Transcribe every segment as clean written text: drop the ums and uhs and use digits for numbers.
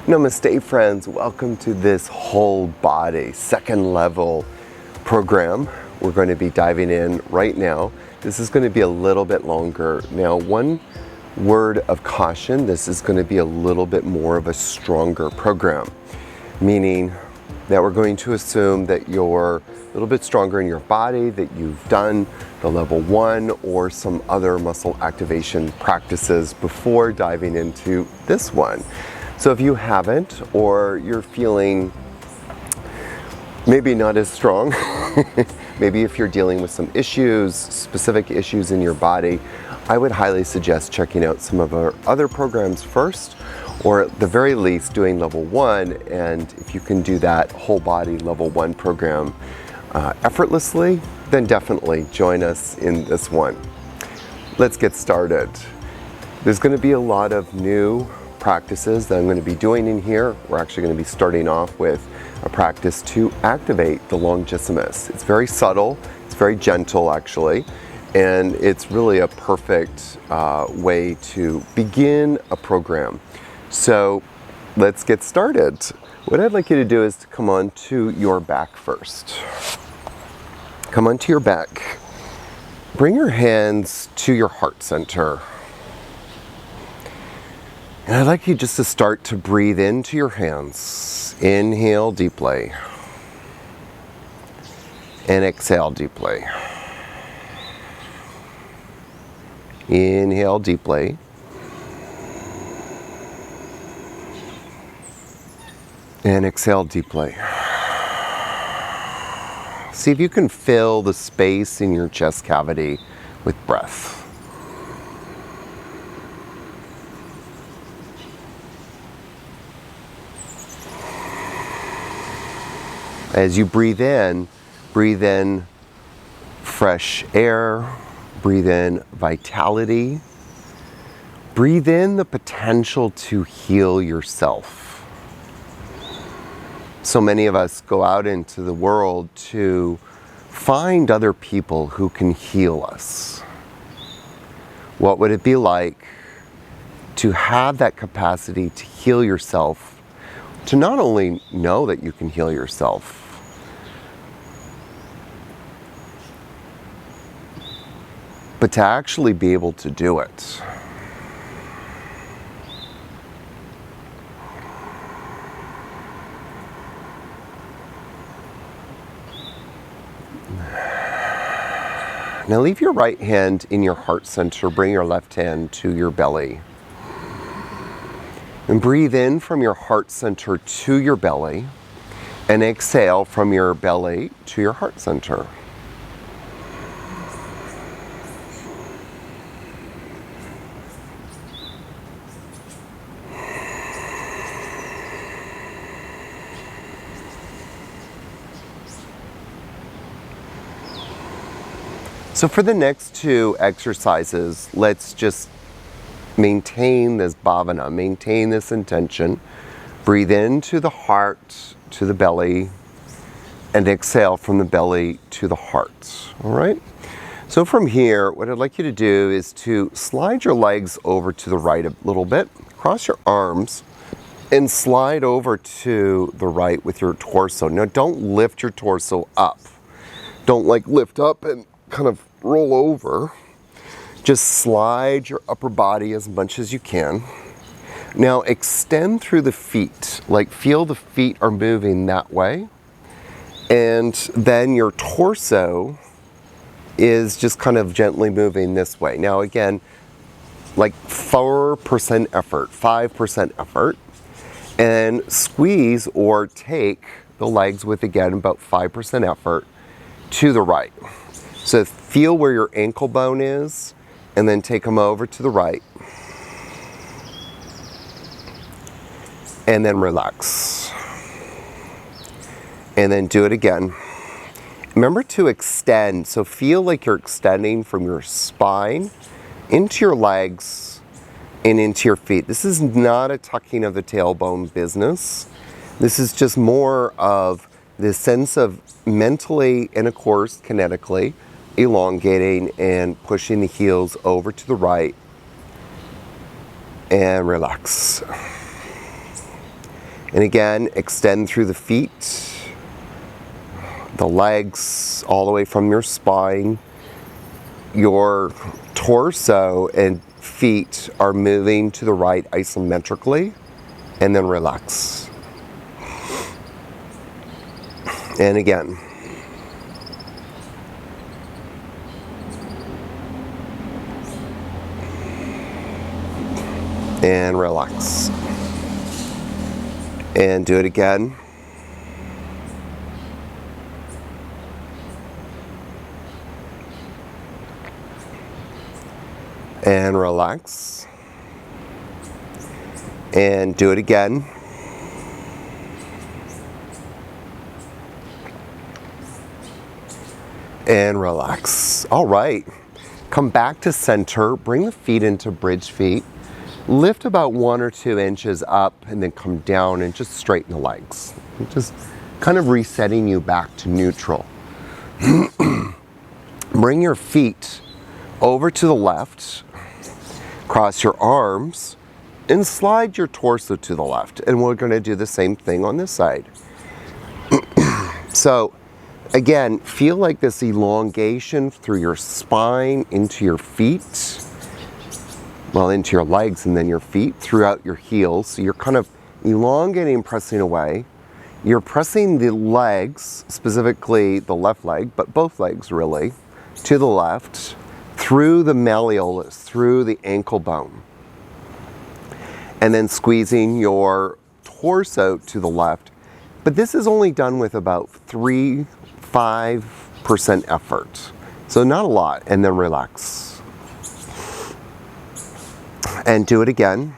Namaste friends, welcome to this whole body second level program. We're going to be diving in right now. This is going to be a little bit longer. Now, one word of caution, this is going to be a little bit more of a stronger program, meaning that we're going to assume that you're a little bit stronger in your body, that you've done the level 1 or some other muscle activation practices before diving into this one. So if you haven't, or you're feeling maybe not as strong, maybe if you're dealing with some issues, specific issues in your body, I would highly suggest checking out some of our other programs first, or at the very least doing level 1. And if you can do that whole body level 1 program effortlessly, then definitely join us in this one. Let's get started. There's going to be a lot of new practices that I'm going to be doing in here. We're actually going to be starting off with a practice to activate the longissimus. It's very subtle, it's very gentle actually, and it's really a perfect way to begin a program. So let's get started. What I'd like you to do is to come onto your back first. Come onto your back. Bring your hands to your heart center. And I'd like you just to start to breathe into your hands. Inhale deeply. And exhale deeply. Inhale deeply. And exhale deeply. See if you can fill the space in your chest cavity with breath. As you breathe in fresh air, breathe in vitality, breathe in the potential to heal yourself. So many of us go out into the world to find other people who can heal us. What would it be like to have that capacity to heal yourself, to not only know that you can heal yourself, but to actually be able to do it? Now leave your right hand in your heart center, bring your left hand to your belly. And breathe in from your heart center to your belly, and exhale from your belly to your heart center. So for the next two exercises, let's just maintain this bhavana, maintain this intention. Breathe into the heart, to the belly, and exhale from the belly to the heart. All right? So from here, what I'd like you to do is to slide your legs over to the right a little bit, cross your arms, and slide over to the right with your torso. Now don't lift your torso up. Don't like lift up and kind of roll over. Just slide your upper body as much as you can. Now extend through the feet, like feel the feet are moving that way. And then your torso is just kind of gently moving this way. Now again, like 4% effort, 5% effort, and squeeze or take the legs with, again, about 5% effort to the right. So feel where your ankle bone is, and then take them over to the right. And then relax. And then do it again. Remember to extend, so feel like you're extending from your spine into your legs and into your feet. This is not a tucking of the tailbone business. This is just more of this sense of mentally and of course kinetically elongating and pushing the heels over to the right, and relax. And again, extend through the feet, the legs, all the way from your spine. Your torso and feet are moving to the right isometrically, and then relax. And again. And relax. And do it again. And relax. And do it again. And relax. All right. Come back to center. Bring the feet into bridge feet. Lift about 1 or 2 inches up and then come down and just straighten the legs. Just kind of resetting you back to neutral. Bring your feet over to the left. Cross your arms and slide your torso to the left. And we're going to do the same thing on this side. So again, feel like this elongation through your spine into your feet. Well, into your legs and then your feet throughout your heels. So you're kind of elongating, pressing away. You're pressing the legs, specifically the left leg, but both legs really, to the left, through the malleolus, through the ankle bone. And then squeezing your torso to the left. But this is only done with about 3-5% effort. So not a lot, and then relax. And do it again.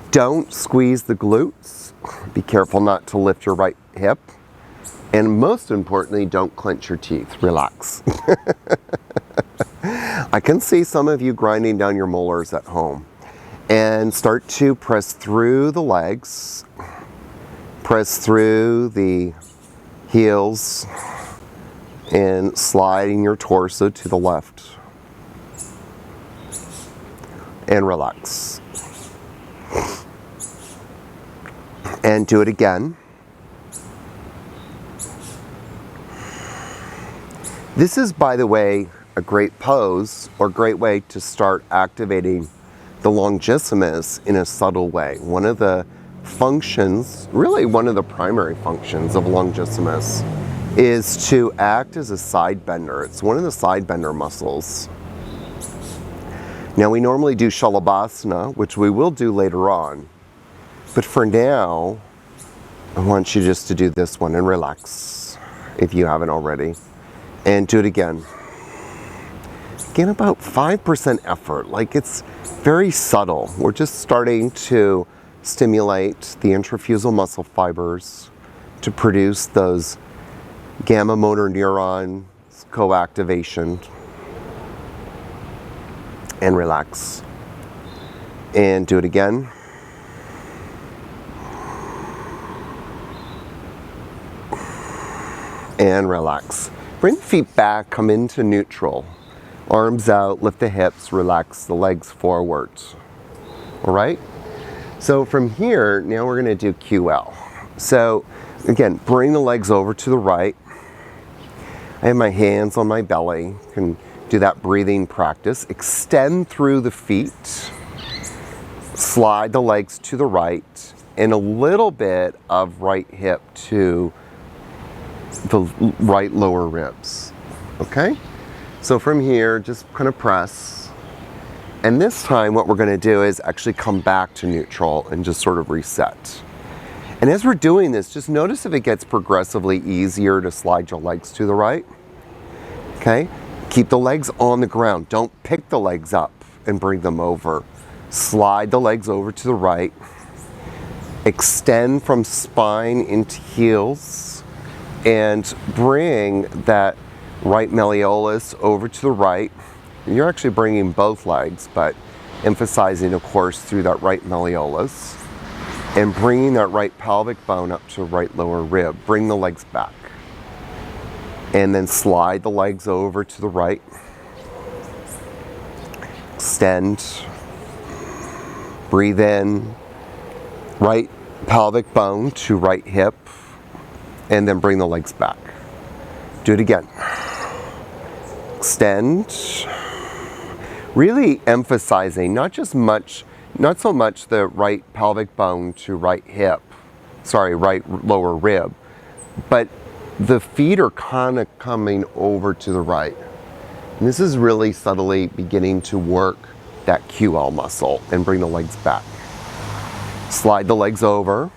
Don't squeeze the glutes. Be careful not to lift your right hip. And most importantly, don't clench your teeth. Relax. I can see some of you grinding down your molars at home. And start to press through the legs. Press through the heels. And sliding your torso to the left. And relax. And do it again. This is, by the way, a great pose or great way to start activating the longissimus in a subtle way. One of the functions, really one of the primary functions of longissimus, is to act as a side bender. It's one of the side bender muscles. Now we normally do Shalabhasana, which we will do later on. But for now, I want you just to do this one and relax if you haven't already. And do it again. Again, about 5% effort. Like, it's very subtle. We're just starting to stimulate the intrafusal muscle fibers to produce those gamma motor neuron co-activation. And relax. And do it again. And relax. Bring the feet back, come into neutral. Arms out, lift the hips, relax the legs forward. All right? So from here, now we're going to do QL. So again, bring the legs over to the right. I have my hands on my belly. You can do that breathing practice. Extend through the feet. Slide the legs to the right. And a little bit of right hip to the right lower ribs. Okay? So from here, just kind of press. And this time what we're going to do is actually come back to neutral and just sort of reset. And as we're doing this, just notice if it gets progressively easier to slide your legs to the right. Okay? Keep the legs on the ground. Don't pick the legs up and bring them over. Slide the legs over to the right. Extend from spine into heels. And bring that right malleolus over to the right. You're actually bringing both legs, but emphasizing, of course, through that right malleolus. And bringing that right pelvic bone up to right lower rib. Bring the legs back. And then slide the legs over to the right. Extend. Breathe in. Right pelvic bone to right hip. And then bring the legs back. Do it again. Extend. Really emphasizing not so much the right pelvic bone to right hip, right lower rib, but the feet are kind of coming over to the right. And this is really subtly beginning to work that QL muscle and bring the legs back. Slide the legs over.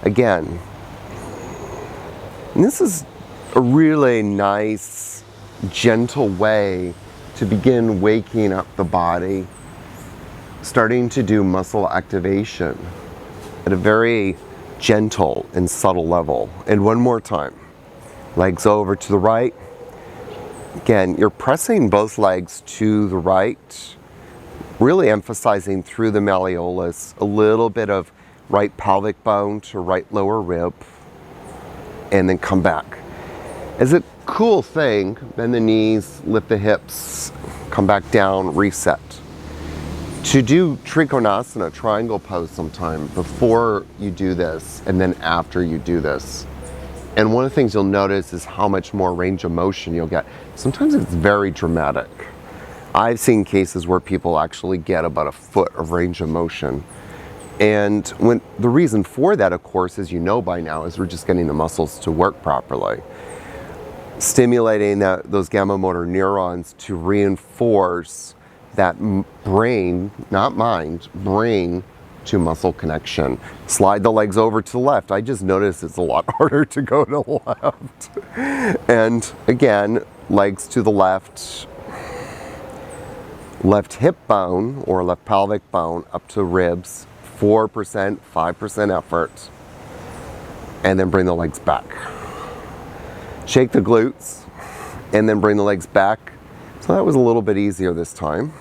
Again. And this is a really nice, gentle way to begin waking up the body, starting to do muscle activation at a very gentle and subtle level. And one more time. Legs over to the right. Again, you're pressing both legs to the right, really emphasizing through the malleolus, a little bit of right pelvic bone to right lower rib, and then come back. As a cool thing, bend the knees, lift the hips, come back down, reset. To do Trikonasana, triangle pose sometime, before you do this and then after you do this. And one of the things you'll notice is how much more range of motion you'll get. Sometimes it's very dramatic. I've seen cases where people actually get about a foot of range of motion. And the reason for that, of course, as you know by now, is we're just getting the muscles to work properly. Stimulating those gamma motor neurons to reinforce that brain, not mind, brain to muscle connection. Slide the legs over to the left. I just noticed it's a lot harder to go to the left. And again, legs to the left. Left hip bone or left pelvic bone up to ribs. 4%, 5% effort. And then bring the legs back. Shake the glutes and then bring the legs back. So that was a little bit easier this time.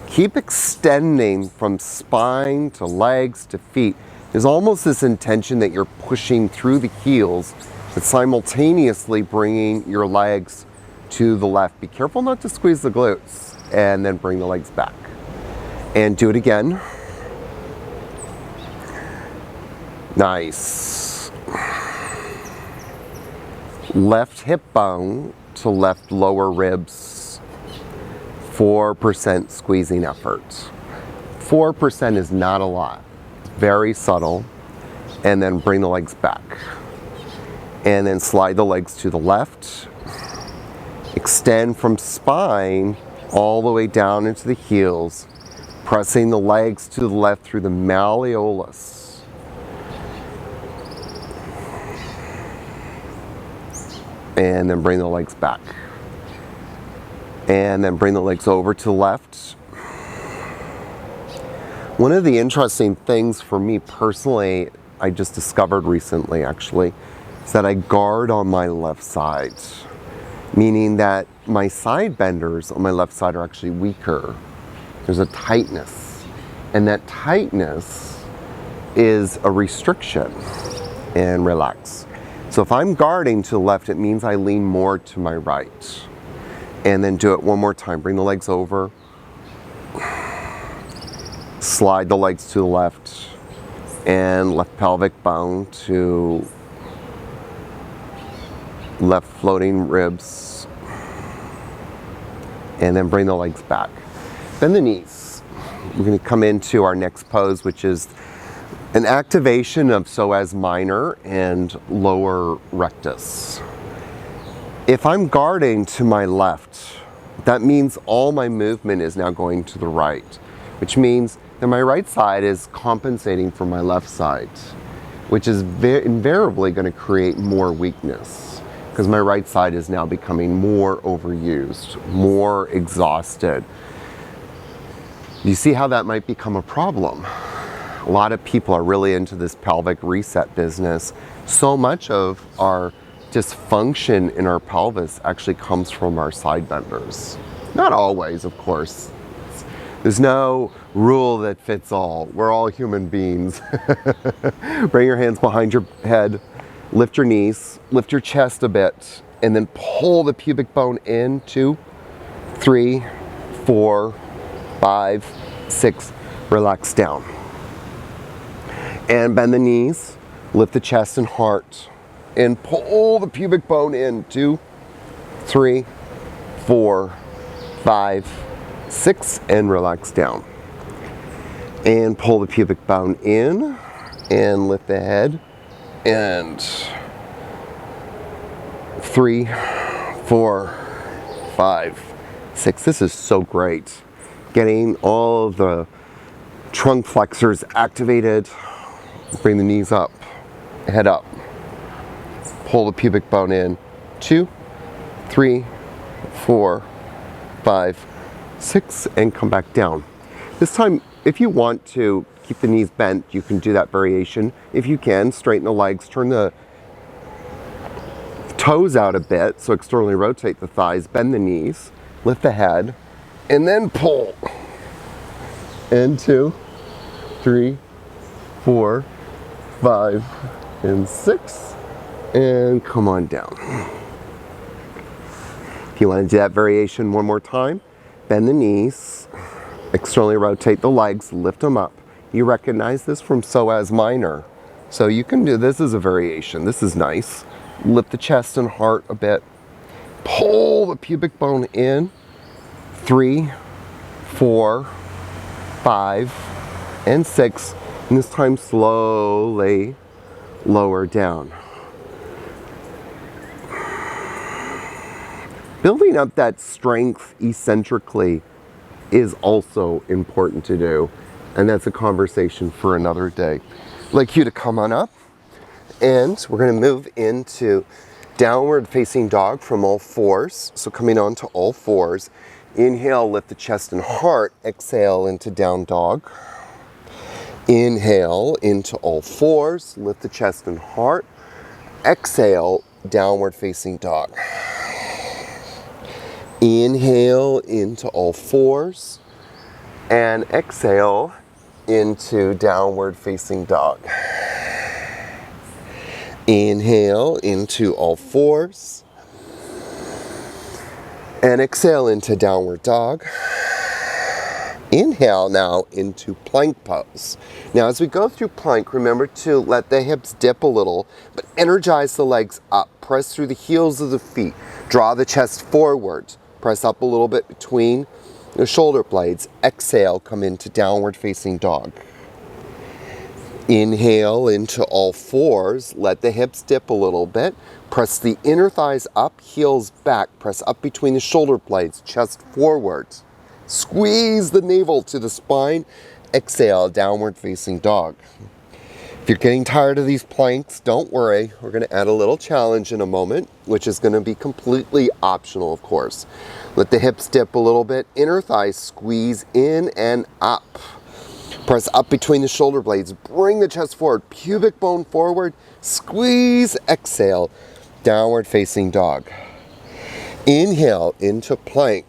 Keep extending from spine to legs to feet. There's almost this intention that you're pushing through the heels, but simultaneously bringing your legs to the left. Be careful not to squeeze the glutes, and then bring the legs back. And do it again. Nice. Left hip bone to left lower ribs. 4% squeezing effort. 4% is not a lot. It's very subtle. And then bring the legs back. And then slide the legs to the left. Extend from spine all the way down into the heels. Pressing the legs to the left through the malleolus. And then bring the legs back. And then bring the legs over to the left. One of the interesting things for me personally, I just discovered recently actually, is that I guard on my left side. Meaning that my side benders on my left side are actually weaker. There's a tightness. And that tightness is a restriction. And relax. So if I'm guarding to the left, it means I lean more to my right. And then do it one more time. Bring the legs over. Slide the legs to the left. And left pelvic bone to left floating ribs. And then bring the legs back. Bend the knees. We're going to come into our next pose, which is an activation of psoas minor and lower rectus. If I'm guarding to my left, that means all my movement is now going to the right, which means that my right side is compensating for my left side, which is invariably going to create more weakness because my right side is now becoming more overused, more exhausted. You see how that might become a problem? A lot of people are really into this pelvic reset business. So much of our dysfunction in our pelvis actually comes from our side benders. Not always, of course. There's no rule that fits all. We're all human beings. Bring your hands behind your head, lift your knees, lift your chest a bit, and then pull the pubic bone into 3, 4, 5, 6, relax down. And bend the knees, lift the chest and heart, and pull the pubic bone in. 2, 3, 4, 5, 6, and relax down. And pull the pubic bone in, and lift the head, and 3, 4, 5, 6. This is so great. Getting all of the trunk flexors activated. Bring the knees up, head up. Pull the pubic bone in. 2, 3, 4, 5, 6, and come back down. This time, if you want to keep the knees bent, you can do that variation. If you can, straighten the legs, turn the toes out a bit, so externally rotate the thighs, bend the knees, lift the head, and then pull. And 2, 3, 4, 5, and 6, and come on down. If you want to do that variation one more time, bend the knees, externally rotate the legs, lift them up. You recognize this from psoas minor, so you can do this as a variation. This is nice. Lift the chest and heart a bit. Pull the pubic bone in. 3, 4, 5, and 6. And this time slowly lower down. Building up that strength eccentrically is also important to do. And that's a conversation for another day. I'd like you to come on up. And we're going to move into downward facing dog from all fours. So coming on to all fours. Inhale, lift the chest and heart. Exhale into down dog. Inhale into all fours. Lift the chest and heart. Exhale, downward facing dog. Inhale into all fours. And exhale into downward facing dog. Inhale into all fours. And exhale into downward dog. Inhale now into plank pose. Now as we go through plank, remember to let the hips dip a little, but energize the legs up. Press through the heels of the feet. Draw the chest forward. Press up a little bit between the shoulder blades. Exhale, come into downward facing dog. Inhale into all fours. Let the hips dip a little bit. Press the inner thighs up, heels back. Press up between the shoulder blades, chest forward. Squeeze the navel to the spine. Exhale, downward facing dog. If you're getting tired of these planks, don't worry. We're going to add a little challenge in a moment, which is going to be completely optional, of course. Let the hips dip a little bit. Inner thighs squeeze in and up. Press up between the shoulder blades. Bring the chest forward. Pubic bone forward. Squeeze. Exhale. Downward facing dog. Inhale into plank.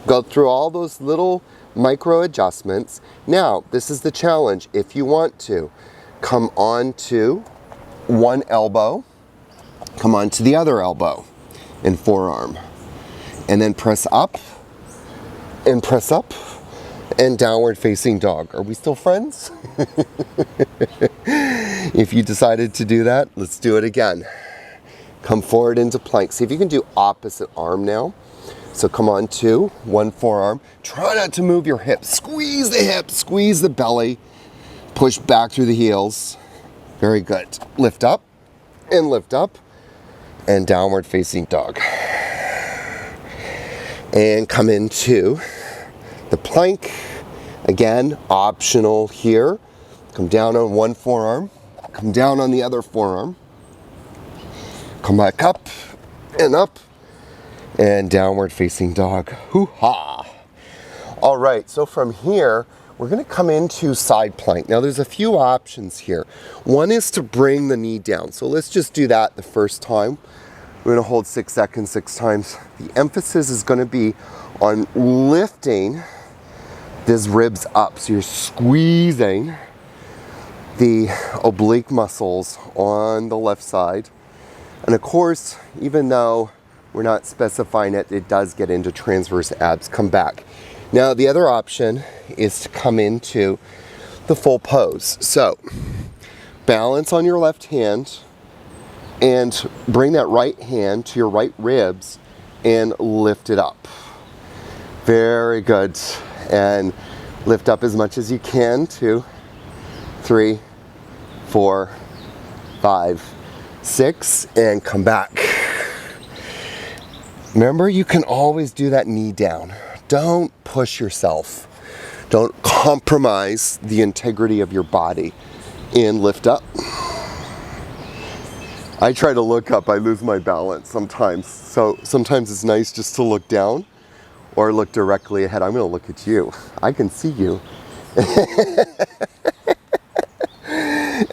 Go through all those little micro adjustments. Now, this is the challenge. If you want to, come on to one elbow. Come on to the other elbow and forearm. And then press up and press up. And downward facing dog. Are we still friends? If you decided to do that, let's do it again. Come forward into plank. See if you can do opposite arm now. So come on to one forearm. Try not to move your hips. Squeeze the hips, squeeze the belly. Push back through the heels. Very good. Lift up and downward facing dog. And come into the plank. Again, optional here. Come down on one forearm. Come down on the other forearm. Come back up. And downward facing dog. Hoo-ha! All right, so from here, we're going to come into side plank. Now there's a few options here. One is to bring the knee down. So let's just do that the first time. We're going to hold 6 seconds 6 times. The emphasis is going to be on lifting these ribs up. So you're squeezing the oblique muscles on the left side. And of course, even though we're not specifying it. It does get into transverse abs. Come back. Now the other option is to come into the full pose. So balance on your left hand and bring that right hand to your right ribs and lift it up. Very good. And lift up as much as you can. 2, 3, 4, 5, 6, and come back. Remember, you can always do that knee down. Don't push yourself. Don't compromise the integrity of your body. And lift up. I try to look up, I lose my balance sometimes. So sometimes it's nice just to look down or look directly ahead. I'm gonna look at you. I can see you.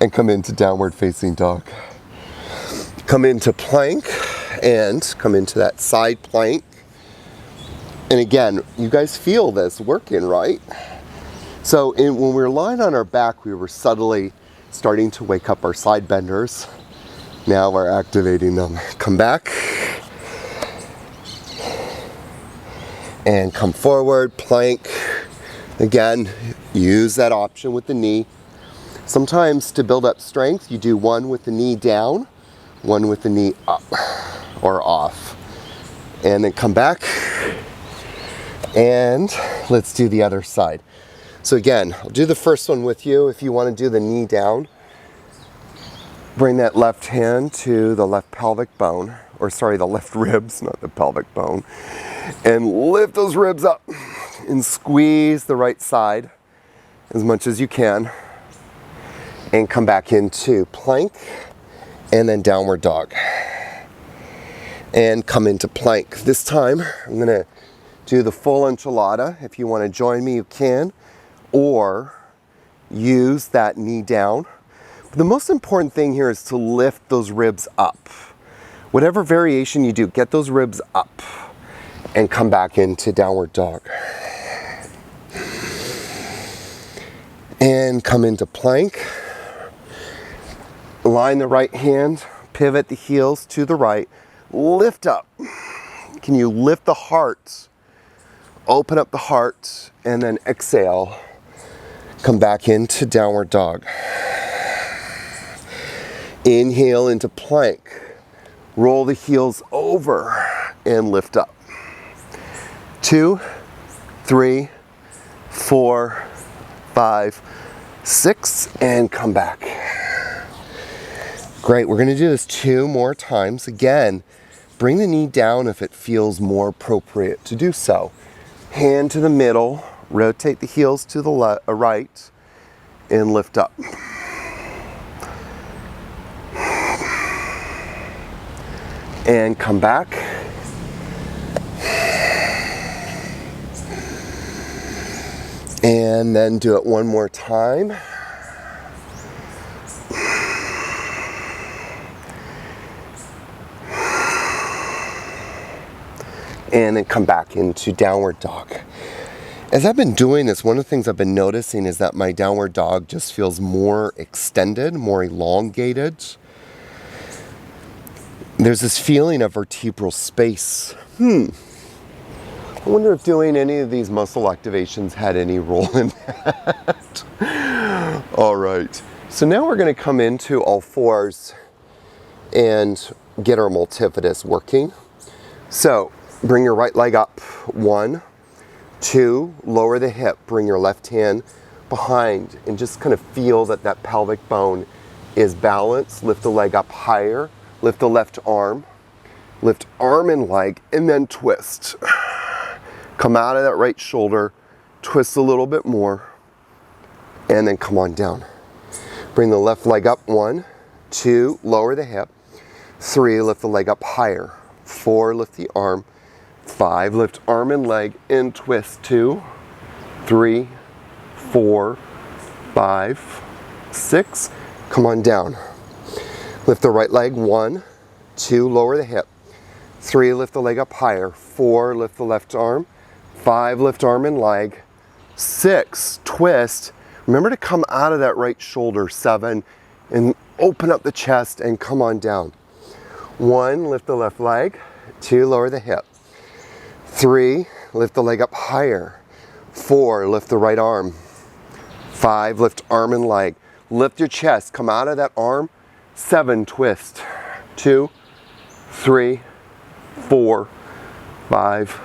And come into downward facing dog. Come into plank and come into that side plank. And again, you guys feel this working, right? So when we were lying on our back, we were subtly starting to wake up our side benders. Now we're activating them. Come back. And come forward, plank. Again, use that option with the knee. Sometimes to build up strength, you do one with the knee down, one with the knee up or off. And then come back. And let's do the other side. So again, I'll do the first one with you. If you want to do the knee down, bring that left hand to the left pelvic bone, or sorry, the left ribs, not the pelvic bone, and lift those ribs up and squeeze the right side as much as you can, and come back into plank and then downward dog and come into plank. This time I'm gonna do the full enchilada. If you want to join me, you can, or use that knee down. But the most important thing here is to lift those ribs up. Whatever variation you do, get those ribs up and come back into downward dog. And come into plank. Line the right hand, pivot the heels to the right, lift up. Can you lift the heart? Open up the heart and then exhale. Come back into downward dog. Inhale into plank. Roll the heels over and lift up. 2, 3, 4, 5, 6, and come back. Great, we're gonna do this 2 more times. Again, bring the knee down if it feels more appropriate to do so. Hand to the middle, rotate the heels to the right, and lift up. And come back. And then do it one more time. And then come back into downward dog. As I've been doing this, one of the things I've been noticing is that my downward dog just feels more extended, more elongated. There's this feeling of vertebral space. I wonder if doing any of these muscle activations had any role in that. All right, so now we're gonna come into all fours and get our multifidus working. So bring your right leg up, 1, 2, lower the hip, bring your left hand behind and just kind of feel that that pelvic bone is balanced. Lift the leg up higher, lift the left arm, lift arm and leg, and then twist. Come out of that right shoulder, twist a little bit more, and then come on down. Bring the left leg up, 1, 2, lower the hip, 3, lift the leg up higher, 4, lift the arm, 5, lift arm and leg and twist, 2, 3, 4, 5, 6, come on down. Lift the right leg, 1, 2, lower the hip, 3, lift the leg up higher, 4, lift the left arm, 5, lift arm and leg, 6, twist. Remember to come out of that right shoulder, 7, and open up the chest and come on down. 1, lift the left leg, 2, lower the hip. 3, lift the leg up higher. 4, lift the right arm. 5, lift arm and leg. Lift your chest, come out of that arm. 7, twist. 2, 3, 4, 5,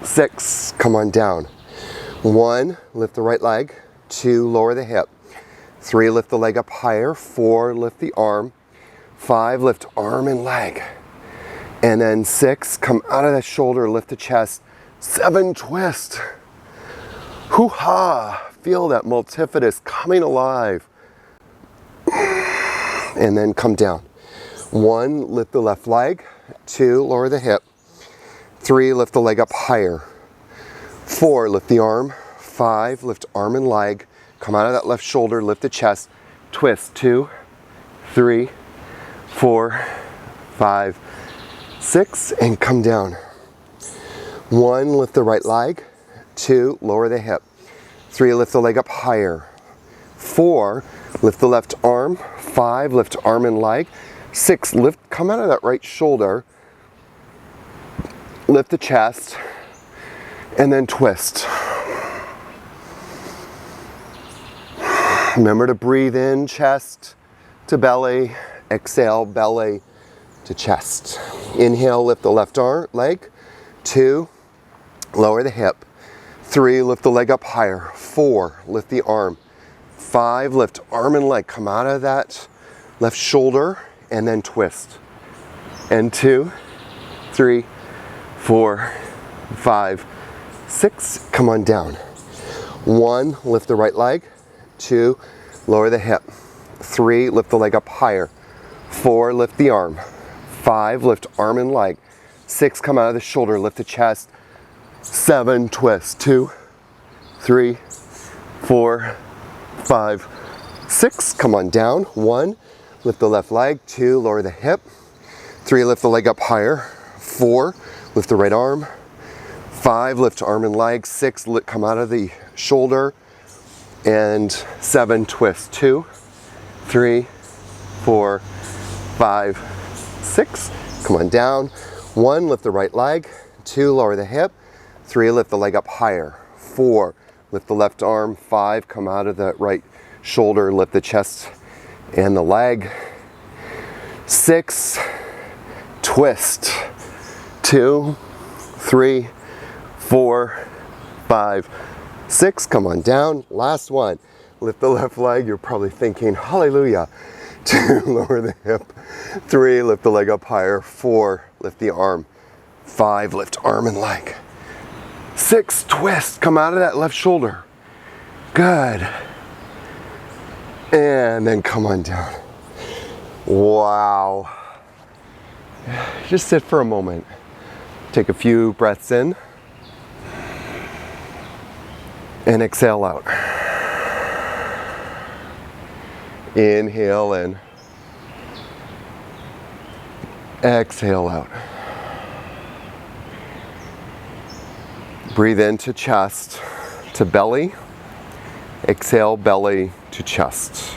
6, come on down. 1, lift the right leg. 2, lower the hip. 3, lift the leg up higher. 4, lift the arm. 5, lift arm and leg. And then 6, come out of that shoulder, lift the chest. 7, twist. Hoo-ha! Feel that multifidus coming alive. And then come down. 1, lift the left leg. 2, lower the hip. 3, lift the leg up higher. 4, lift the arm. 5, lift arm and leg. Come out of that left shoulder, lift the chest. Twist. 2, 3, 4, 5, 6, and come down. 1, lift the right leg. 2, lower the hip. 3, lift the leg up higher. 4, lift the left arm. 5, lift arm and leg. 6, lift, come out of that right shoulder. Lift the chest. And then twist. Remember to breathe in, chest to belly. Exhale, belly to chest. Inhale, lift the left arm, leg. 2, lower the hip. 3, lift the leg up higher. 4, lift the arm. 5, lift arm and leg. Come out of that left shoulder and then twist. And 2, 3, 4, 5, 6, come on down. 1, lift the right leg. 2, lower the hip. 3, lift the leg up higher. 4, lift the arm. 5, lift arm and leg. 6, come out of the shoulder, lift the chest. 7, twist. 2, 3, 4, 5, 6, come on down. 1, lift the left leg. 2, lower the hip. 3, lift the leg up higher. 4, lift the right arm. 5, lift arm and leg. 6, come out of the shoulder. And 7, twist. 2, 3, 4, 5, 6, come on down. 1, lift the right leg. 2, lower the hip. 3, lift the leg up higher. 4, lift the left arm. 5, come out of the right shoulder, lift the chest and the leg. 6, twist. 2, 3, 4, 5, 6, come on down. Last one, lift the left leg. You're probably thinking, hallelujah. 2, lower the hip. 3, lift the leg up higher. 4, lift the arm. 5, lift arm and leg. 6, twist, come out of that left shoulder. Good. And then come on down. Wow. Just sit for a moment. Take a few breaths in. And exhale out. Inhale in. Exhale out. Breathe into chest to belly. Exhale, belly to chest.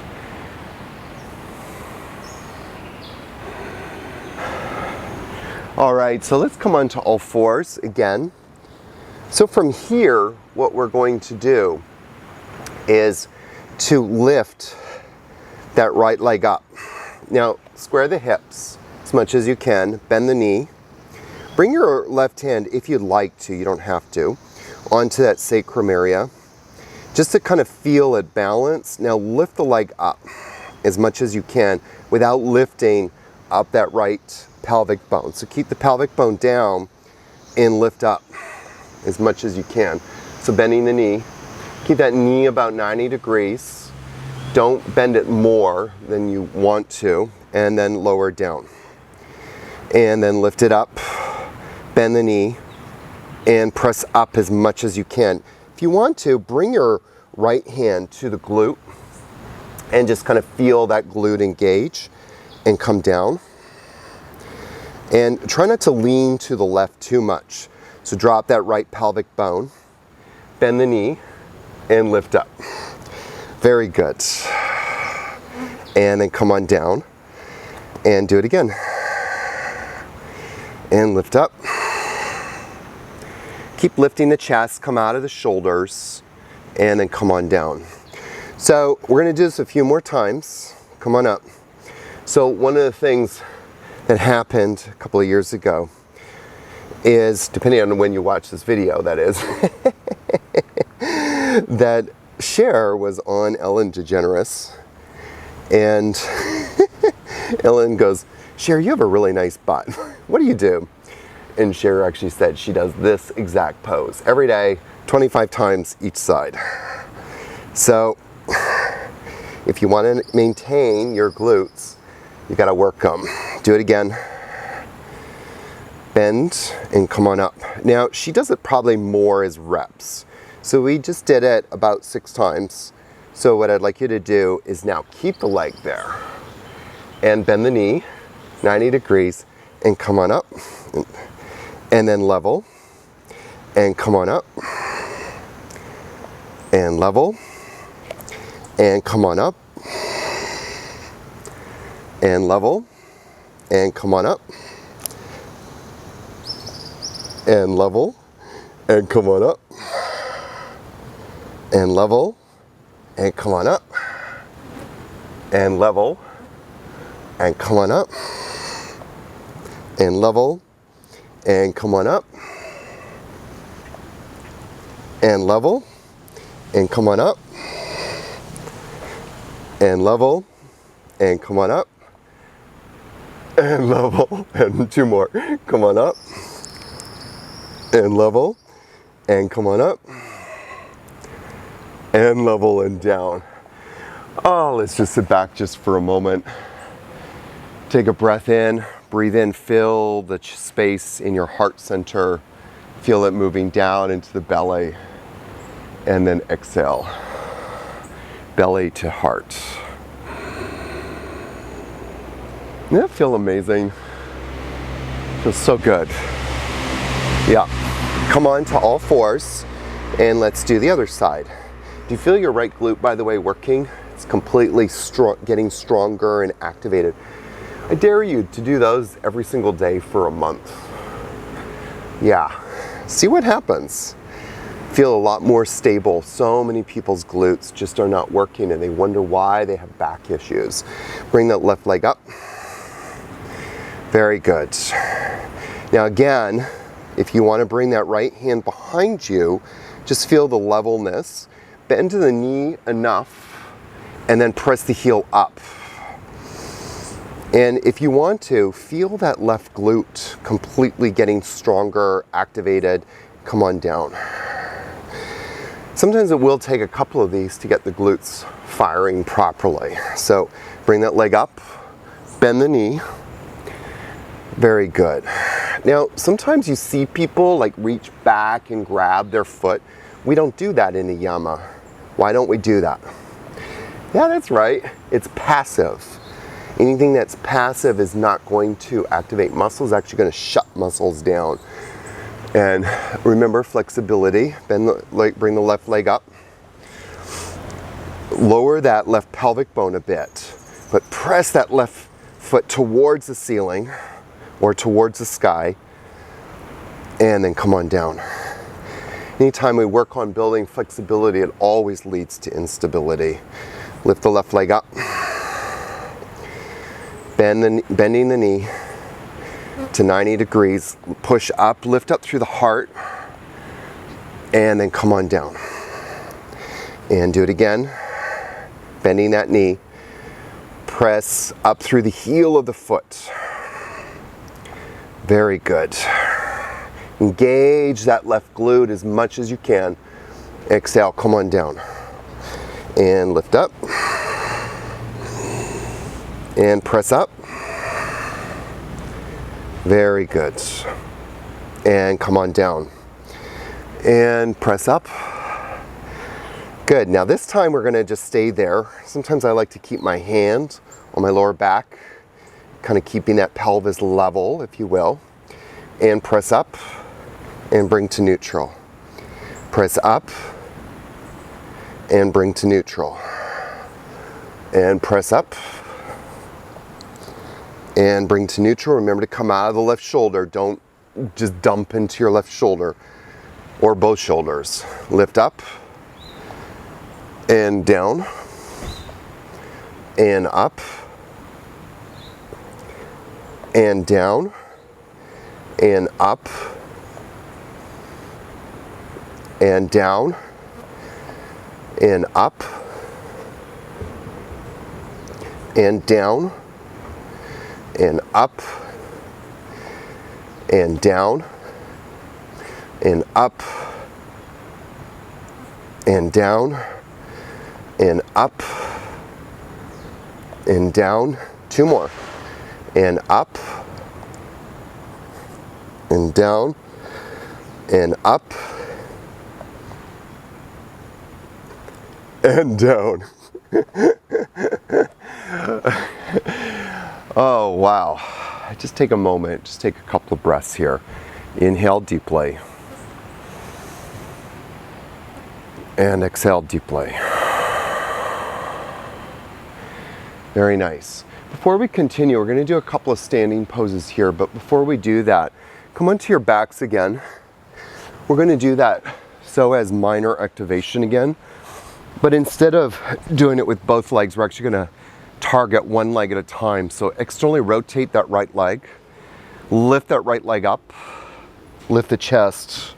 All right, so let's come on to all fours again. So from here, what we're going to do is to lift that right leg up. Now, square the hips as much as you can, bend the knee. Bring your left hand, if you'd like to, you don't have to, onto that sacrum area, just to kind of feel it balance. Now lift the leg up as much as you can without lifting up that right pelvic bone. So keep the pelvic bone down and lift up as much as you can. So bending the knee, keep that knee about 90 degrees. Don't bend it more than you want to, and then lower down. And then lift it up, bend the knee, and press up as much as you can. If you want to, bring your right hand to the glute and just kind of feel that glute engage and come down. And try not to lean to the left too much. So drop that right pelvic bone, bend the knee, and lift up. Very good. And then come on down and do it again. And lift up. Keep lifting the chest, come out of the shoulders, and then come on down. So we're going to do this a few more times. Come on up. So one of the things that happened a couple of years ago is, depending on when you watch this video, that is, that Cher was on Ellen DeGeneres, and Ellen goes, "Cher, you have a really nice butt. What do you do?" And Cher actually said she does this exact pose every day, 25 times each side. So if you want to maintain your glutes, you got to work them. Do it again. Bend and come on up. Now, she does it probably more as reps. So we just did it about 6 times. So what I'd like you to do is now keep the leg there and bend the knee 90 degrees and come on up. And then level, and come on up, and level, and come on up, and level, and come on up, and level, and come on up, and level, and come on up, and level, and come on up, and level, and come on up, and level, and come on up, and level, and come on up, and level, and 2 more, come on up, and level, and come on up, and level and down. Oh, let's just sit back just for a moment. Take a breath in. Breathe in, fill the space in your heart center. Feel it moving down into the belly. And then exhale. Belly to heart. Doesn't that feel amazing? Feels so good. Yeah. Come on to all 4s and let's do the other side. Do you feel your right glute, by the way, working? It's completely getting stronger and activated. I dare you to do those every single day for a month. Yeah, see what happens. Feel a lot more stable. So many people's glutes just are not working and they wonder why they have back issues. Bring that left leg up. Very good. Now again, if you want to bring that right hand behind you, just feel the levelness. Bend to the knee enough and then press the heel up. And if you want to, feel that left glute completely getting stronger, activated. Come on down. Sometimes it will take a couple of these to get the glutes firing properly. So bring that leg up, bend the knee. Very good. Now, sometimes you see people like reach back and grab their foot. We don't do that in AYAMA. Why don't we do that? Yeah, that's right. It's passive. Anything that's passive is not going to activate muscles, actually going to shut muscles down. And remember flexibility, bend the leg, bring the left leg up. Lower that left pelvic bone a bit, but press that left foot towards the ceiling or towards the sky, and then come on down. Anytime we work on building flexibility, it always leads to instability. Lift the left leg up. Bending the knee to 90 degrees. Push up, lift up through the heart, and then come on down. And do it again. Bending that knee. Press up through the heel of the foot. Very good. Engage that left glute as much as you can. Exhale, come on down. And lift up. And press up. Very good. And come on down. And press up. Good. Now this time we're going to just stay there. Sometimes I like to keep my hand on my lower back, kind of keeping that pelvis level, if you will. And press up and bring to neutral. Press up and bring to neutral. And press up and bring to neutral. Remember to come out of the left shoulder. Don't just dump into your left shoulder or both shoulders. Lift up and down and up and down and up and down and up and down and up and down and up and down and up and down. 2 more. And up and down and up and down. Oh, wow. Just take a moment, just take a couple of breaths here. Inhale deeply and exhale deeply. Very nice. Before we continue, we're going to do a couple of standing poses here, but before we do that, come onto your backs again. We're going to do that psoas minor activation again, but instead of doing it with both legs, we're actually going to target one leg at a time. So externally rotate that right leg, lift that right leg up, lift the chest,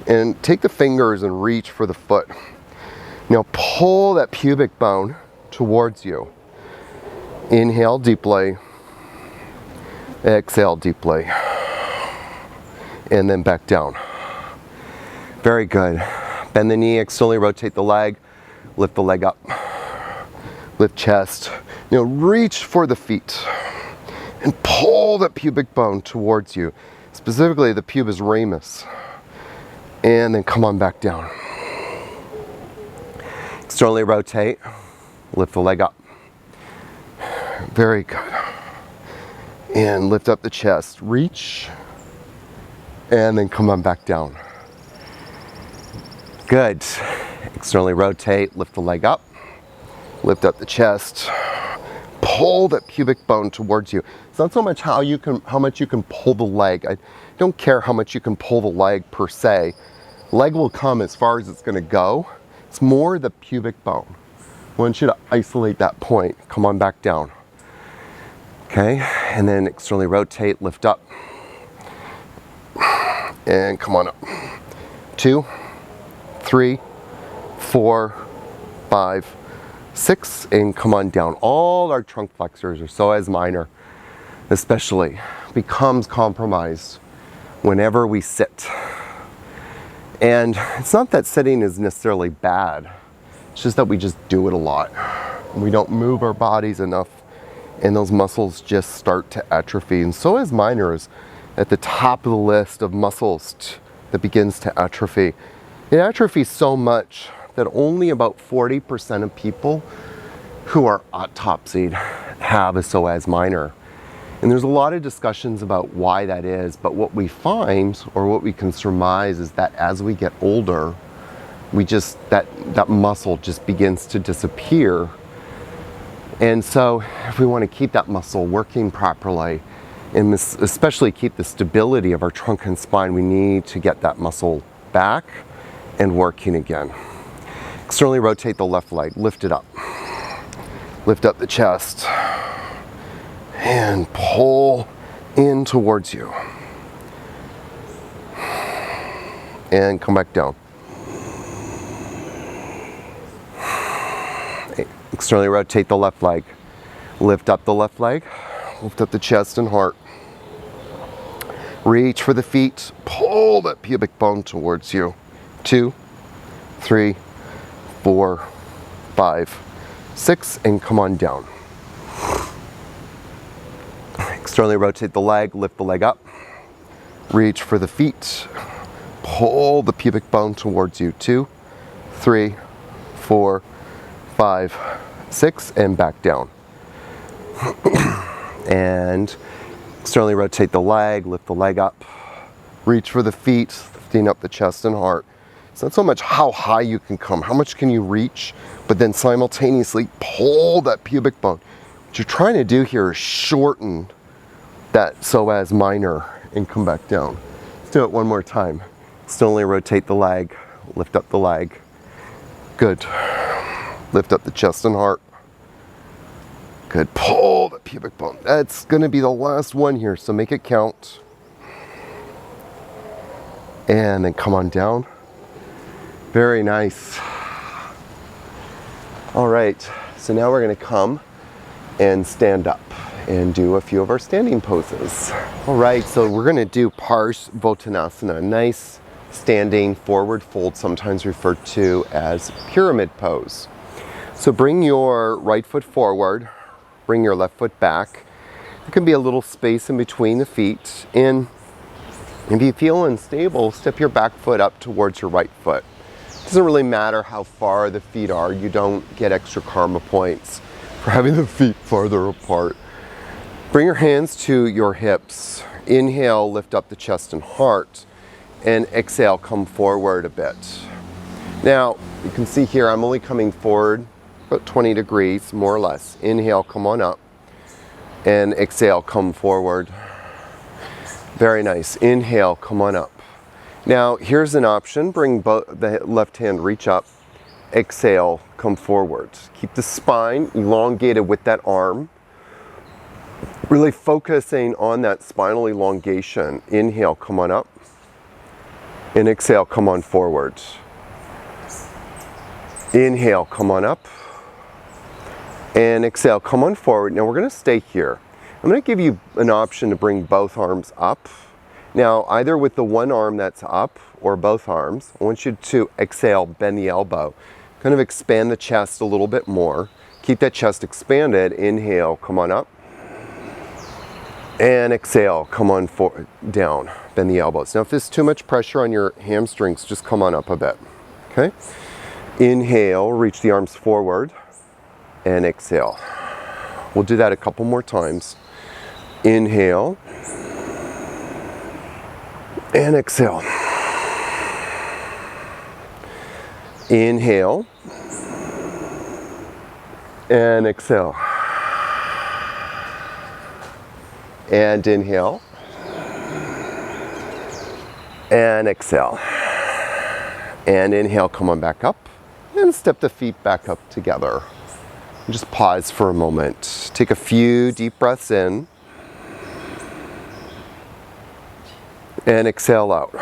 and take the fingers and reach for the foot. Now pull that pubic bone towards you. Inhale deeply, exhale deeply, and then back down. Very good. Bend the knee, externally rotate the leg, lift the leg up, lift chest. Now reach for the feet and pull that pubic bone towards you, specifically the pubis ramus, and then come on back down. Externally rotate, lift the leg up. Very good. And lift up the chest, reach, and then come on back down. Good. Externally rotate, lift the leg up, lift up the chest, pull that pubic bone towards you. It's not so much how much you can pull the leg. I don't care how much you can pull the leg per se. Leg will come as far as it's going to go. It's more the pubic bone. I want you to isolate that point. Come on back down. Okay, and then externally rotate, lift up, and come on up. 2, 3, 4, 5, 6, and come on down. All our trunk flexors, or psoas minor especially, becomes compromised whenever we sit. And it's not that sitting is necessarily bad, it's just that we just do it a lot. We don't move our bodies enough, and those muscles just start to atrophy. And psoas minor is at the top of the list of muscles that begins to atrophy. It atrophies so much that only about 40% of people who are autopsied have a psoas minor. And there's a lot of discussions about why that is, but what we find, or what we can surmise, is that as we get older, that muscle just begins to disappear. And so if we want to keep that muscle working properly, and especially keep the stability of our trunk and spine, we need to get that muscle back and working again. Externally rotate the left leg, lift it up. Lift up the chest and pull in towards you. And come back down. Externally rotate the left leg. Lift up the left leg. Lift up the chest and heart. Reach for the feet. Pull that pubic bone towards you. 2, 3, 4, 5, 6, and come on down. Externally rotate the leg. Lift the leg up. Reach for the feet. Pull the pubic bone towards you. 2, 3, 4, 5, 6, and back down. And externally rotate the leg, lift the leg up, reach for the feet, lifting up the chest and heart. It's not so much how high you can come, how much can you reach, but then simultaneously pull that pubic bone. What you're trying to do here is shorten that psoas minor and come back down. Let's do it one more time. Slowly rotate the leg, lift up the leg. Good. Lift up the chest and heart. Good. Pull the pubic bone. That's going to be the last one here, so make it count. And then come on down. Very nice. All right, so now we're going to come and stand up and do a few of our standing poses. All right, so we're going to do Parsvottanasana, a nice standing forward fold, sometimes referred to as pyramid pose. So bring your right foot forward, bring your left foot back. There can be a little space in between the feet, and if you feel unstable, step your back foot up towards your right foot. It doesn't really matter how far the feet are. You don't get extra karma points for having the feet farther apart. Bring your hands to your hips. Inhale, lift up the chest and heart, and exhale, come forward a bit. Now, you can see here I'm only coming forward about 20 degrees, more or less. Inhale, come on up, and exhale, come forward. Very nice. Inhale, come on up. Now, here's an option. Bring the left hand, reach up. Exhale, come forward. Keep the spine elongated with that arm. Really focusing on that spinal elongation. Inhale, come on up. And exhale, come on forward. Inhale, come on up. And exhale, come on forward. Now we're going to stay here. I'm going to give you an option to bring both arms up. Now, either with the one arm that's up or both arms, I want you to exhale, bend the elbow. Kind of expand the chest a little bit more. Keep that chest expanded. Inhale, come on up. And exhale, come on down, bend the elbows. Now, if there's too much pressure on your hamstrings, just come on up a bit, okay? Inhale, reach the arms forward, and exhale. We'll do that a couple more times. Inhale, and exhale. Inhale, and exhale. And inhale, and exhale. And inhale, come on back up, and step the feet back up together. And just pause for a moment. Take a few deep breaths in, and exhale out.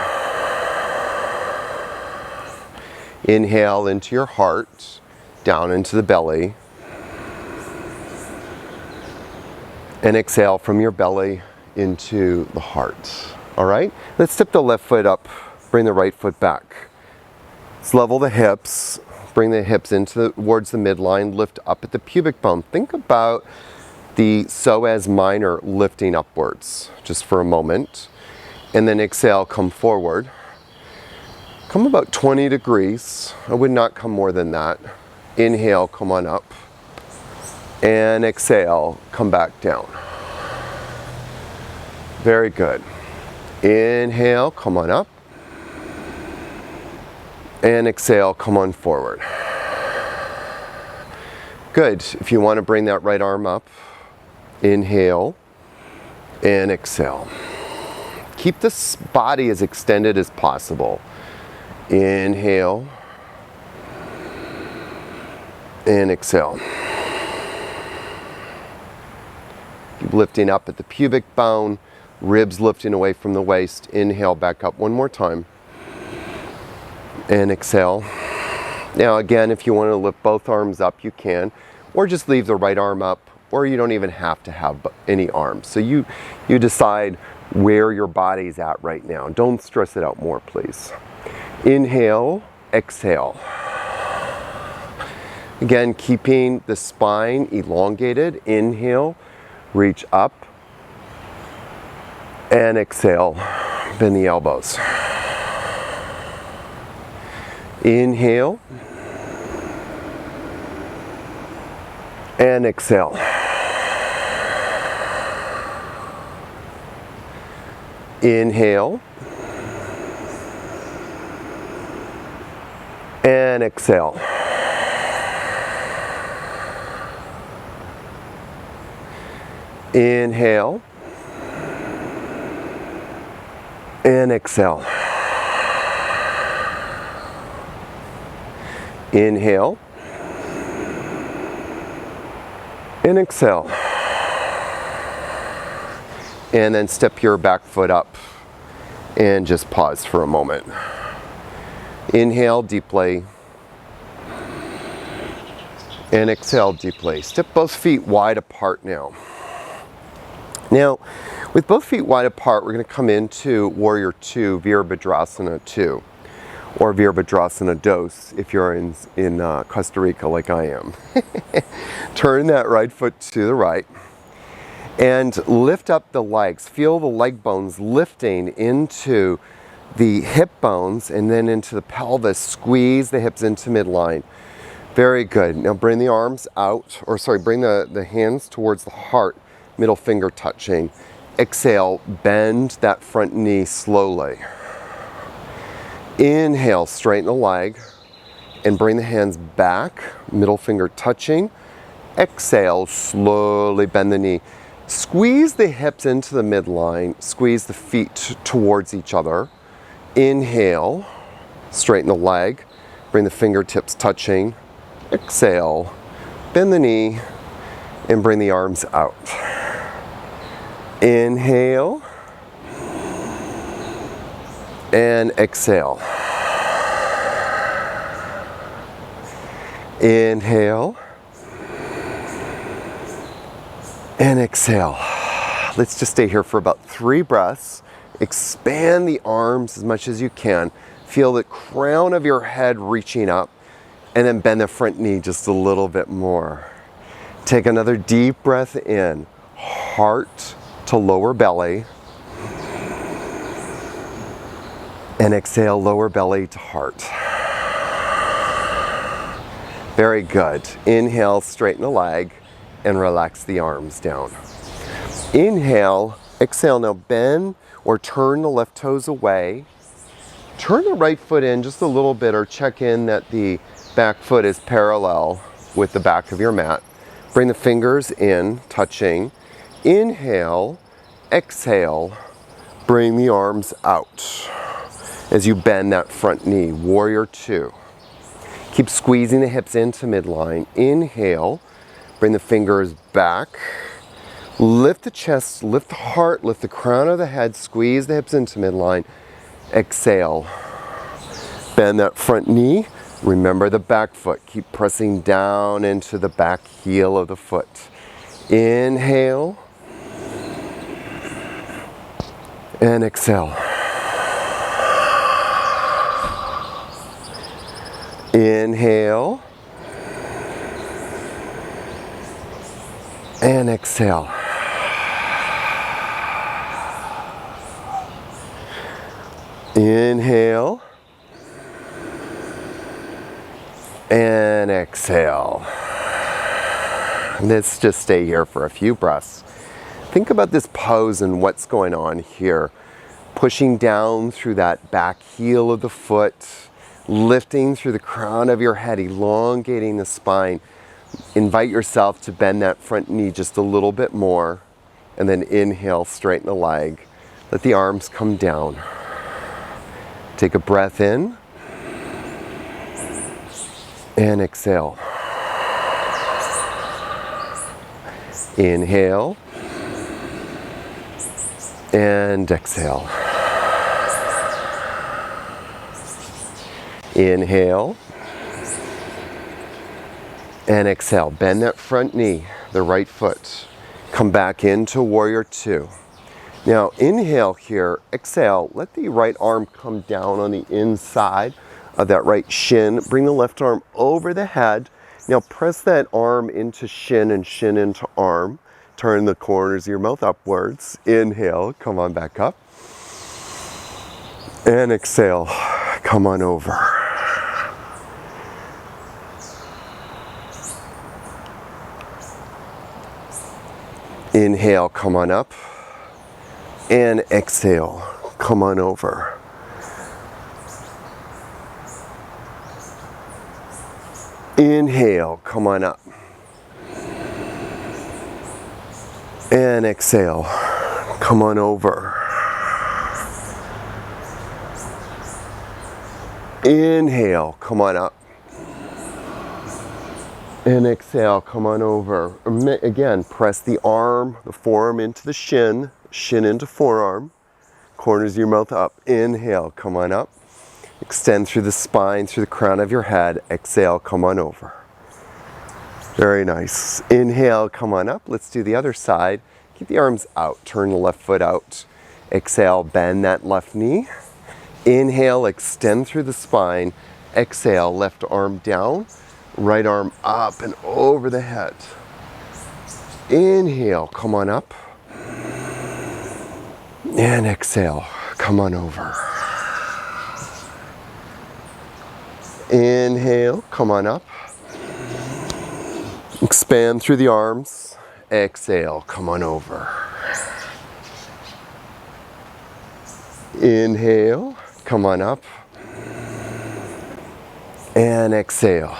Inhale into your heart, down into the belly. And exhale from your belly into the heart. All right? Let's step the left foot up, bring the right foot back. Let's level the hips, bring the hips towards the midline, lift up at the pubic bone. Think about the psoas minor lifting upwards, just for a moment. And then exhale, come forward. Come about 20 degrees. I would not come more than that. Inhale, come on up. And exhale, come back down. Very good. Inhale, come on up. And exhale, come on forward. Good. If you want to bring that right arm up, inhale and exhale. Keep this body as extended as possible. Inhale and exhale. Keep lifting up at the pubic bone, ribs lifting away from the waist. Inhale, back up one more time. And exhale. Now again, if you want to lift both arms up, you can, or just leave the right arm up, or you don't even have to have any arms. So you decide where your body's at right now. Don't stress it out more, please. Inhale, exhale. Again, keeping the spine elongated. Inhale, reach up, and exhale, bend the elbows. Inhale, and exhale. Inhale, and exhale. Inhale, and exhale. Inhale and exhale. And then step your back foot up and just pause for a moment. Inhale deeply and exhale deeply. Step both feet wide apart now. Now, with both feet wide apart, we're going to come into Warrior 2, Virabhadrasana 2, or Virabhadrasana Dos if you're in Costa Rica like I am. Turn that right foot to the right and lift up the legs. Feel the leg bones lifting into the hip bones and then into the pelvis. Squeeze the hips into midline. Very good. Now bring the arms out, or sorry, bring the hands towards the heart, middle finger touching. Exhale, bend that front knee slowly. Inhale, straighten the leg and bring the hands back, middle finger touching. Exhale, slowly bend the knee. Squeeze the hips into the midline, squeeze the feet towards each other. Inhale, straighten the leg, bring the fingertips touching. Exhale, bend the knee and bring the arms out. Inhale and exhale. Inhale and exhale. Let's just stay here for about 3 breaths. Expand the arms as much as you can. Feel the crown of your head reaching up, and then bend the front knee just a little bit more. Take another deep breath in, heart to lower belly, and exhale, lower belly to heart. Very good. Inhale, straighten the leg and relax the arms down. Inhale, exhale. Now bend or turn the left toes away. Turn the right foot in just a little bit, or check in that the back foot is parallel with the back of your mat. Bring the fingers in, touching. Inhale, exhale, bring the arms out as you bend that front knee. Warrior 2. Keep squeezing the hips into midline. Inhale, bring the fingers back. Lift the chest, lift the heart, lift the crown of the head, squeeze the hips into midline. Exhale, bend that front knee. Remember the back foot. Keep pressing down into the back heel of the foot. Inhale and exhale. Inhale and exhale. Inhale and exhale. Let's just stay here for a few breaths. Think about this pose and what's going on here. Pushing down through that back heel of the foot, lifting through the crown of your head, elongating the spine. Invite yourself to bend that front knee just a little bit more, and then inhale, straighten the leg. Let the arms come down. Take a breath in and exhale. Inhale and exhale. Inhale and exhale. Bend that front knee, the right foot. Come back into Warrior 2. Now inhale here, exhale. Let the right arm come down on the inside of that right shin. Bring the left arm over the head. Now press that arm into shin and shin into arm. Turn the corners of your mouth upwards. Inhale, come on back up. And exhale, come on over. Inhale, come on up. And exhale, come on over. Inhale, come on up. And exhale, come on over. Inhale, come on up. And exhale, come on over. Again, press the arm, the forearm into the shin, shin into forearm, corners of your mouth up. Inhale, come on up. Extend through the spine, through the crown of your head. Exhale, come on over. Very nice. Inhale, come on up. Let's do the other side. Keep the arms out. Turn the left foot out. Exhale, bend that left knee. Inhale, extend through the spine. Exhale, left arm down. Right arm up and over the head. Inhale, come on up. And exhale, come on over. Inhale, come on up. Expand through the arms. Exhale, come on over. Inhale, come on up. And exhale.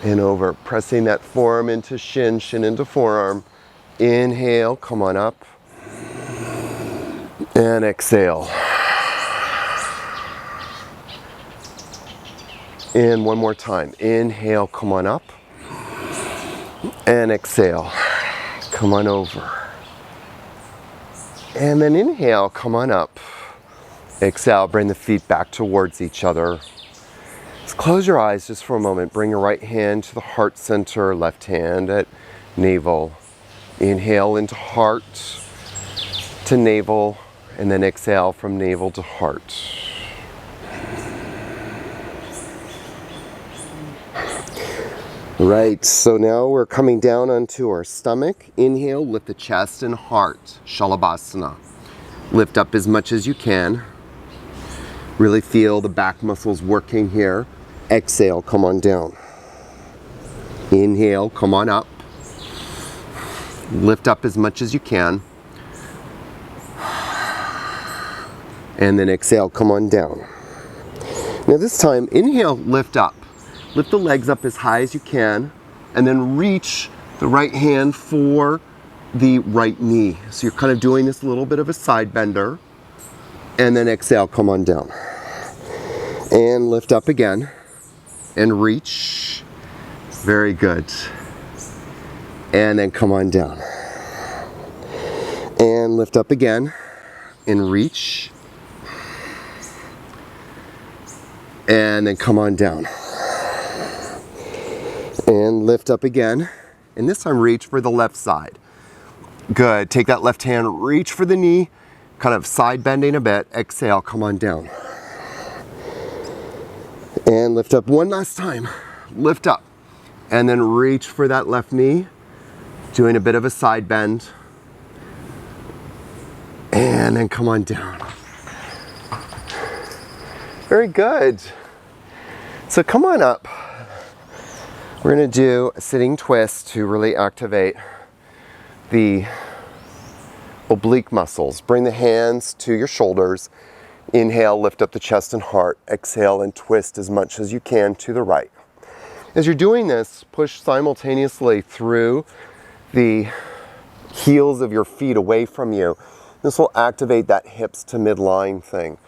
And over, pressing that forearm into shin, shin into forearm. Inhale, come on up. And exhale. And one more time. Inhale, come on up. And exhale. Come on over. And then inhale, come on up. Exhale, bring the feet back towards each other. Just close your eyes just for a moment. Bring your right hand to the heart center, left hand at navel. Inhale into heart to navel, and then exhale from navel to heart. Right, so now we're coming down onto our stomach. Inhale, lift the chest and heart, Shalabhasana. Lift up as much as you can. Really feel the back muscles working here. Exhale, come on down. Inhale, come on up. Lift up as much as you can. And then exhale, come on down. Now this time, inhale, lift up. Lift the legs up as high as you can, and then reach the right hand for the right knee. So you're kind of doing this little bit of a side bender. And then exhale, come on down. And lift up again. And reach. Very good. And then come on down. And lift up again. And reach. And then come on down. And lift up again. And this time reach for the left side. Good. Take that left hand, reach for the knee, kind of side bending a bit. Exhale, come on down. And lift up one last time. Lift up. And then reach for that left knee, doing a bit of a side bend. And then come on down. Very good. So come on up. We're going to do a sitting twist to really activate the oblique muscles. Bring the hands to your shoulders. Inhale, lift up the chest and heart. Exhale and twist as much as you can to the right. As you're doing this, push simultaneously through the heels of your feet away from you. This will activate that hips to midline thing.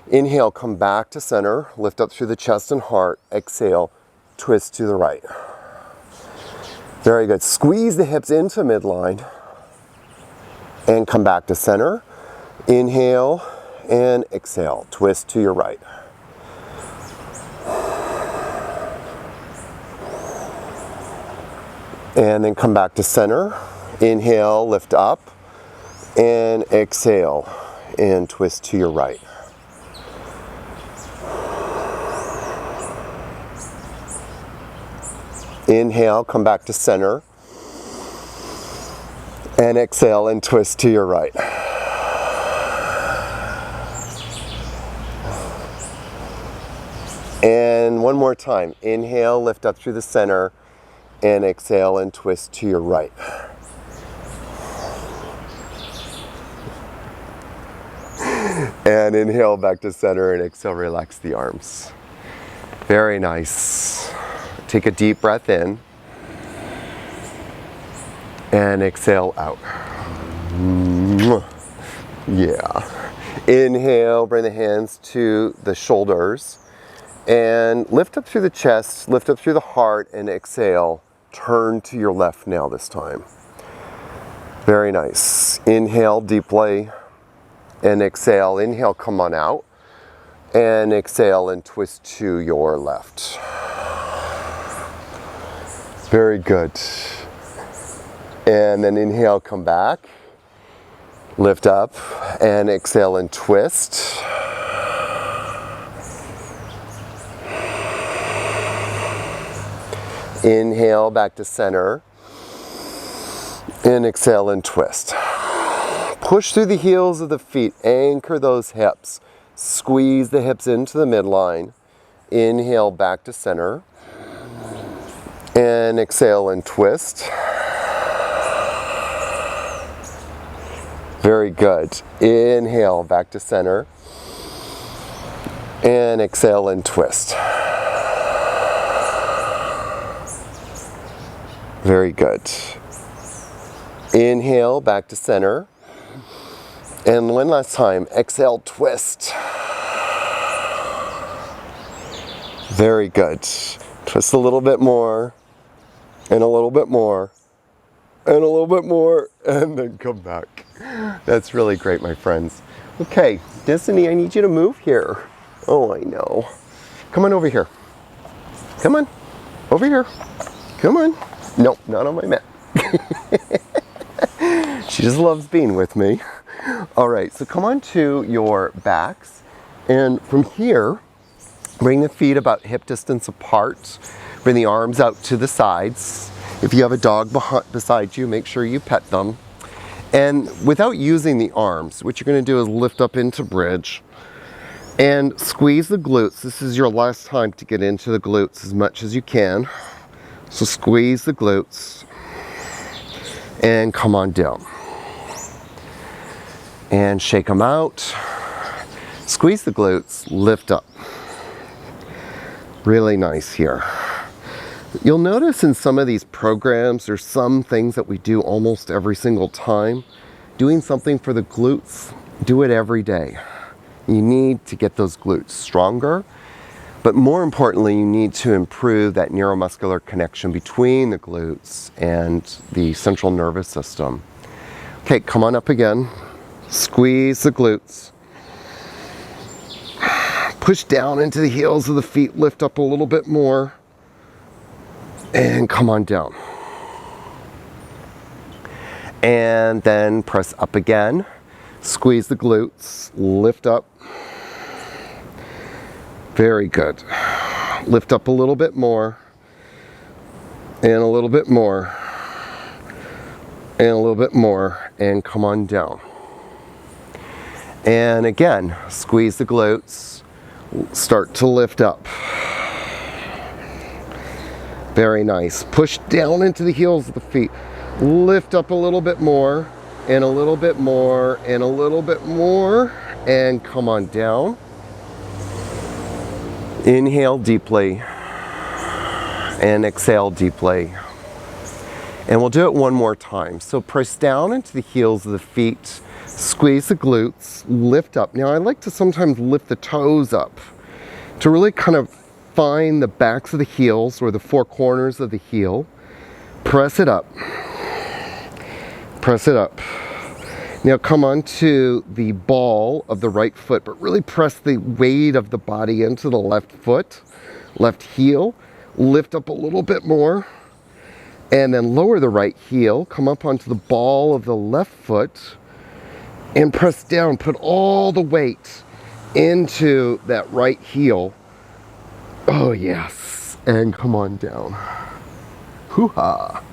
Inhale, come back to center. Lift up through the chest and heart. Exhale, twist to the right. Very good. Squeeze the hips into midline and come back to center. Inhale and exhale. Twist to your right. And then come back to center. Inhale, lift up and exhale and twist to your right. Inhale, come back to center. And exhale and twist to your right. And one more time. Inhale, lift up through the center. And exhale and twist to your right. And inhale back to center and exhale, relax the arms. Very nice. Take a deep breath in and exhale out. Yeah. Inhale, bring the hands to the shoulders and lift up through the chest, lift up through the heart, and exhale. Turn to your left now this time. Very nice. Inhale deeply and exhale. Inhale, come on out. And exhale and twist to your left. Very good. And then inhale, come back. Lift up and exhale and twist. Inhale back to center. And exhale and twist. Push through the heels of the feet. Anchor those hips. Squeeze the hips into the midline. Inhale back to center. And exhale and twist. Very good. Inhale back to center. And exhale and twist. Very good. Inhale back to center. And one last time, exhale, twist. Very good. Twist a little bit more, and a little bit more, and a little bit more, and then come back. That's really great, my friends. Okay, Destiny, I need you to move here. Oh, I know. Come on over here. Come on, over here. Come on. Nope, not on my mat. She just loves being with me. All right, so come on to your backs, and from here, bring the feet about hip distance apart. Bring the arms out to the sides. If you have a dog beside you, make sure you pet them. And without using the arms, what you're going to do is lift up into bridge and squeeze the glutes. This is your last time to get into the glutes as much as you can. So squeeze the glutes and come on down. And shake them out. Squeeze the glutes, lift up. Really nice here. You'll notice in some of these programs, there's some things that we do almost every single time. Doing something for the glutes, do it every day. You need to get those glutes stronger, but more importantly, you need to improve that neuromuscular connection between the glutes and the central nervous system. Okay, come on up again. Squeeze the glutes. Push down into the heels of the feet, lift up a little bit more, and come on down. And then press up again. Squeeze the glutes, lift up. Very good. Lift up a little bit more, and a little bit more, and a little bit more, and come on down. And again, squeeze the glutes, start to lift up. Very nice. Push down into the heels of the feet. Lift up a little bit more, and a little bit more, and a little bit more, and come on down. Inhale deeply, and exhale deeply. And we'll do it one more time. So press down into the heels of the feet, squeeze the glutes, lift up. Now I like to sometimes lift the toes up to really kind of find the backs of the heels or the four corners of the heel. Press it up. Press it up. Now come on to the ball of the right foot, but really press the weight of the body into the left foot, left heel. Lift up a little bit more, and then lower the right heel. Come up onto the ball of the left foot, and press down. Put all the weight into that right heel. Oh yes, and come on down. Hoo-ha.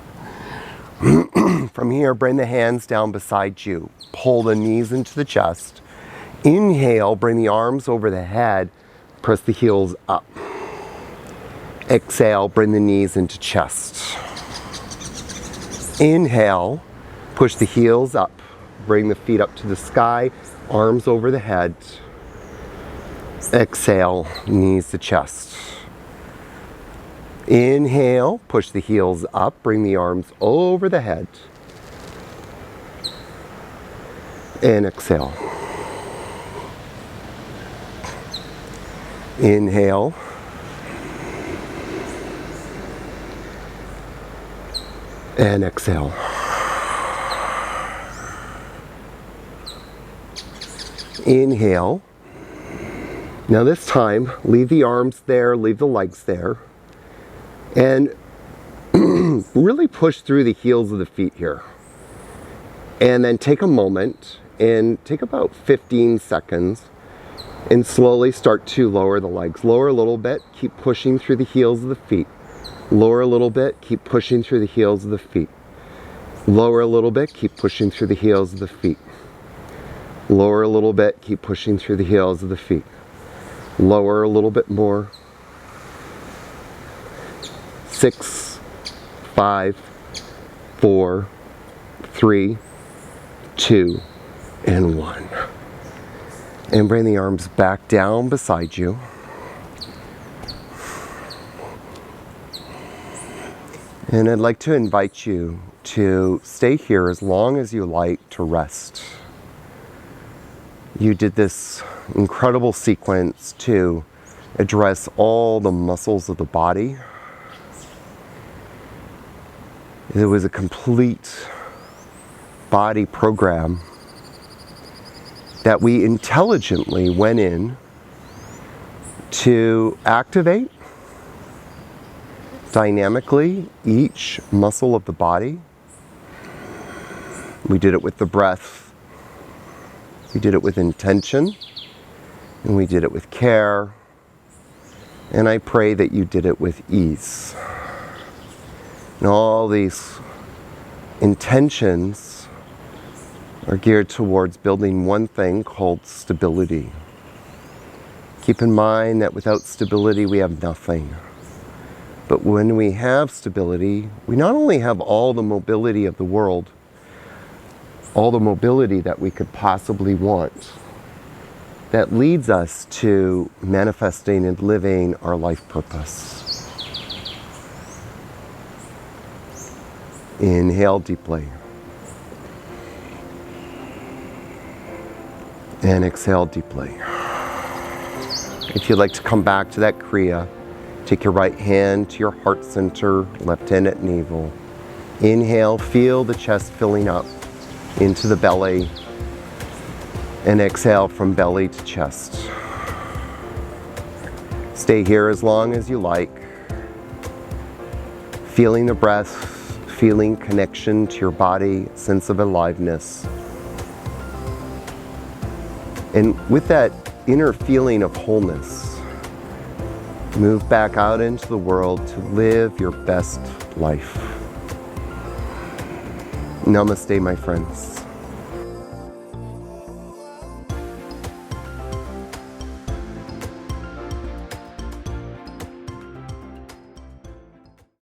From here, bring the hands down beside you. Pull the knees into the chest. Inhale, bring the arms over the head. Press the heels up. Exhale, bring the knees into chest. Inhale, push the heels up. Bring the feet up to the sky, arms over the head. Exhale, knees to chest. Inhale, push the heels up, bring the arms over the head. And exhale. Inhale. And exhale. Inhale. Now this time, leave the arms there, leave the legs there, and really push through the heels of the feet here. And then take a moment and take about 15 seconds and slowly start to lower the legs. Lower a little bit, keep pushing through the heels of the feet. Lower a little bit, keep pushing through the heels of the feet. Lower a little bit, keep pushing through the heels of the feet. Lower a little bit, keep pushing through the heels of the feet. Lower a little bit more. 6, 5, 4, 3, 2, and 1. And bring the arms back down beside you. And I'd like to invite you to stay here as long as you like to rest. You did this incredible sequence to address all the muscles of the body. It was a complete body program that we intelligently went in to activate dynamically each muscle of the body. We did it with the breath. We did it with intention. And we did it with care. And I pray that you did it with ease. And all these intentions are geared towards building one thing called stability. Keep in mind that without stability, we have nothing. But when we have stability, we not only have all the mobility of the world, all the mobility that we could possibly want, that leads us to manifesting and living our life purpose. Inhale deeply. And exhale deeply. If you'd like to come back to that Kriya, take your right hand to your heart center, left hand at navel. Inhale, feel the chest filling up into the belly. And exhale from belly to chest. Stay here as long as you like. Feeling the breath, feeling connection to your body, sense of aliveness. And with that inner feeling of wholeness, move back out into the world to live your best life. Namaste, my friends.